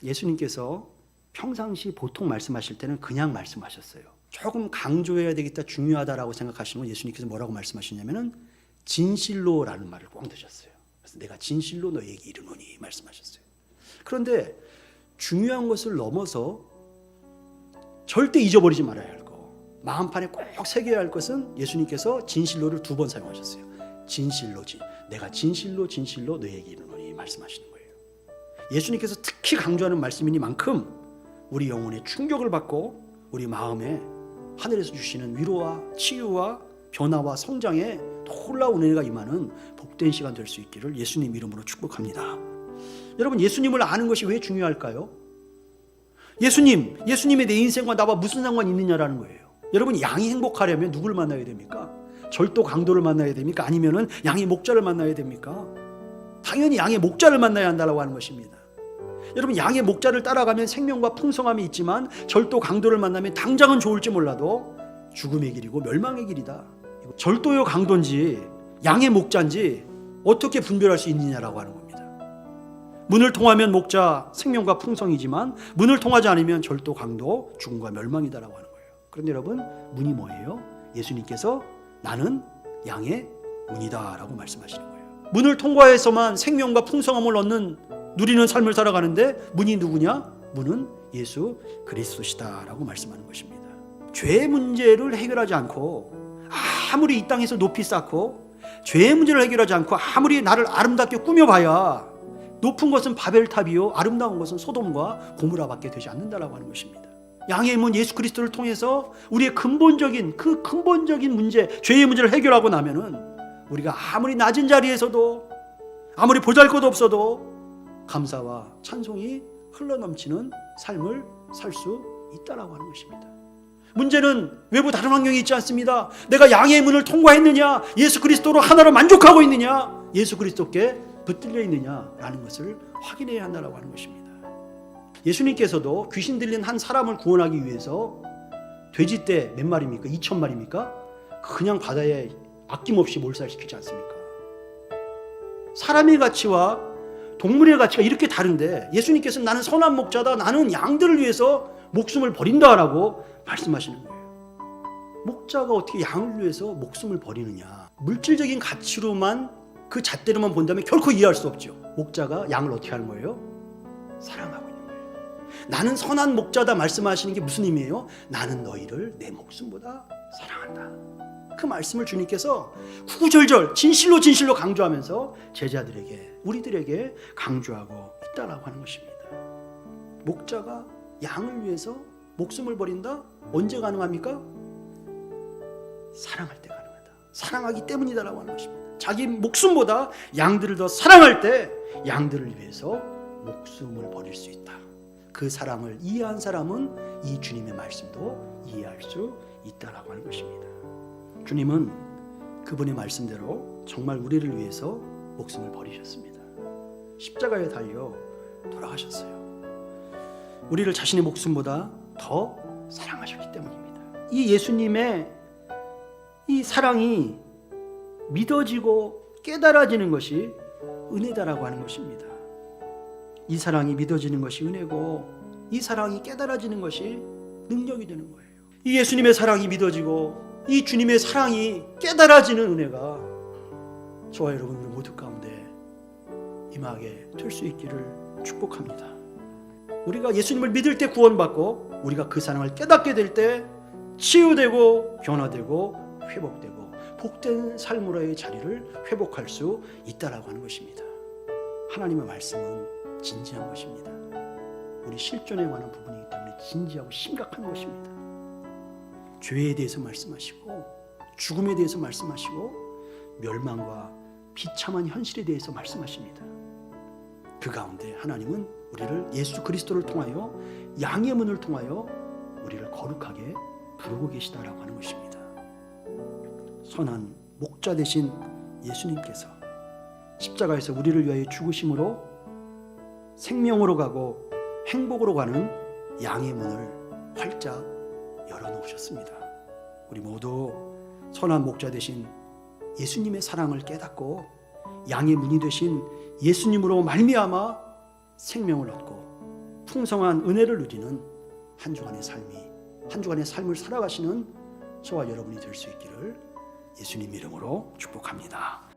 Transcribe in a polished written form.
예수님께서 평상시 보통 말씀하실 때는 그냥 말씀하셨어요. 조금 강조해야 되겠다, 중요하다라고 생각하시는 건 예수님께서 뭐라고 말씀하시냐면은 진실로라는 말을 꼭 넣으셨어요. 그래서 내가 진실로 너에게 이르노니 말씀하셨어요. 그런데 중요한 것을 넘어서 절대 잊어버리지 말아야 할 거, 마음판에 꼭 새겨야 할 것은 예수님께서 진실로를 2번 사용하셨어요. 진실로지, 내가 진실로 너에게 이르노니 말씀하시는 거예요. 예수님께서 특히 강조하는 말씀이니만큼 우리 영혼에 충격을 받고 우리 마음에 하늘에서 주시는 위로와 치유와 변화와 성장에 놀라운 은혜가 임하는 복된 시간 될 수 있기를 예수님 이름으로 축복합니다. 여러분, 예수님을 아는 것이 왜 중요할까요? 예수님의 내 인생과 나와 무슨 상관이 있느냐라는 거예요. 여러분, 양이 행복하려면 누굴 만나야 됩니까? 절도 강도를 만나야 됩니까? 아니면은 양의 목자를 만나야 됩니까? 당연히 양의 목자를 만나야 한다고 하는 것입니다. 여러분, 양의 목자를 따라가면 생명과 풍성함이 있지만 절도 강도를 만나면 당장은 좋을지 몰라도 죽음의 길이고 멸망의 길이다. 절도요 강도인지 양의 목자인지 어떻게 분별할 수 있느냐라고 하는 겁니다. 문을 통하면 목자 생명과 풍성이지만 문을 통하지 않으면 절도 강도 죽음과 멸망이다라고 하는 거예요. 그런데 여러분, 문이 뭐예요? 예수님께서 나는 양의 문이다라고 말씀하시는 거예요. 문을 통과해서만 생명과 풍성함을 누리는 삶을 살아가는데 문이 누구냐? 문은 예수 그리스도시다라고 말씀하는 것입니다. 죄의 문제를 해결하지 않고 아무리 이 땅에서 높이 쌓고 죄의 문제를 해결하지 않고 아무리 나를 아름답게 꾸며봐야 높은 것은 바벨탑이요 아름다운 것은 소돔과 고모라밖에 되지 않는다라고 하는 것입니다. 양의 문 예수 그리스도를 통해서 우리의 근본적인 문제, 죄의 문제를 해결하고 나면은 우리가 아무리 낮은 자리에서도 아무리 보잘것 없어도 감사와 찬송이 흘러넘치는 삶을 살 수 있다라고 하는 것입니다. 문제는 외부 다른 환경이 있지 않습니다. 내가 양의 문을 통과했느냐, 예수 그리스도로 하나로 만족하고 있느냐, 예수 그리스도께 붙들려 있느냐라는 것을 확인해야 한다라고 하는 것입니다. 예수님께서도 귀신 들린 한 사람을 구원하기 위해서 돼지떼 몇 마리입니까? 2,000마리입니까? 그냥 바다에 아낌없이 몰살시키지 않습니까? 사람의 가치와 동물의 가치가 이렇게 다른데 예수님께서는 나는 선한 목자다, 나는 양들을 위해서 목숨을 버린다라고 말씀하시는 거예요. 목자가 어떻게 양을 위해서 목숨을 버리느냐, 물질적인 가치로만 그 잣대로만 본다면 결코 이해할 수 없죠. 목자가 양을 어떻게 하는 거예요? 사랑하고 있는 거예요. 나는 선한 목자다 말씀하시는 게 무슨 의미예요? 나는 너희를 내 목숨보다 사랑한다. 그 말씀을 주님께서 구구절절 진실로 강조하면서 제자들에게, 우리들에게 강조하고 있다라고 하는 것입니다. 목자가 양을 위해서 목숨을 버린다? 언제 가능합니까? 사랑할 때 가능하다. 사랑하기 때문이다라고 하는 것입니다. 자기 목숨보다 양들을 더 사랑할 때 양들을 위해서 목숨을 버릴 수 있다. 그 사랑을 이해한 사람은 이 주님의 말씀도 이해할 수 있다라고 하는 것입니다. 주님은 그분의 말씀대로 정말 우리를 위해서 목숨을 버리셨습니다. 십자가에 달려 돌아가셨어요. 우리를 자신의 목숨보다 더 사랑하셨기 때문입니다. 이 예수님의 이 사랑이 믿어지고 깨달아지는 것이 은혜다라고 하는 것입니다. 이 사랑이 믿어지는 것이 은혜고 이 사랑이 깨달아지는 것이 능력이 되는 거예요. 이 예수님의 사랑이 믿어지고 이 주님의 사랑이 깨달아지는 은혜가 저와 여러분 우리 모두 가운데 임하게 될 수 있기를 축복합니다. 우리가 예수님을 믿을 때 구원받고 우리가 그 사랑을 깨닫게 될 때 치유되고 변화되고 회복되고 복된 삶으로의 자리를 회복할 수 있다라고 하는 것입니다. 하나님의 말씀은 진지한 것입니다. 우리 실존에 관한 부분이기 때문에 진지하고 심각한 것입니다. 죄에 대해서 말씀하시고 죽음에 대해서 말씀하시고 멸망과 비참한 현실에 대해서 말씀하십니다. 그 가운데 하나님은 우리를 예수 그리스도를 통하여 양의 문을 통하여 우리를 거룩하게 부르고 계시다라고 하는 것입니다. 선한 목자 되신 예수님께서 십자가에서 우리를 위하여 죽으심으로 생명으로 가고 행복으로 가는 양의 문을 활짝 열어놓으셨습니다. 우리 모두 선한 목자 되신 예수님의 사랑을 깨닫고 양의 문이 되신 예수님으로 말미암아 생명을 얻고 풍성한 은혜를 누리는 한 주간의 삶을 살아가시는 저와 여러분이 될 수 있기를 예수님 이름으로 축복합니다.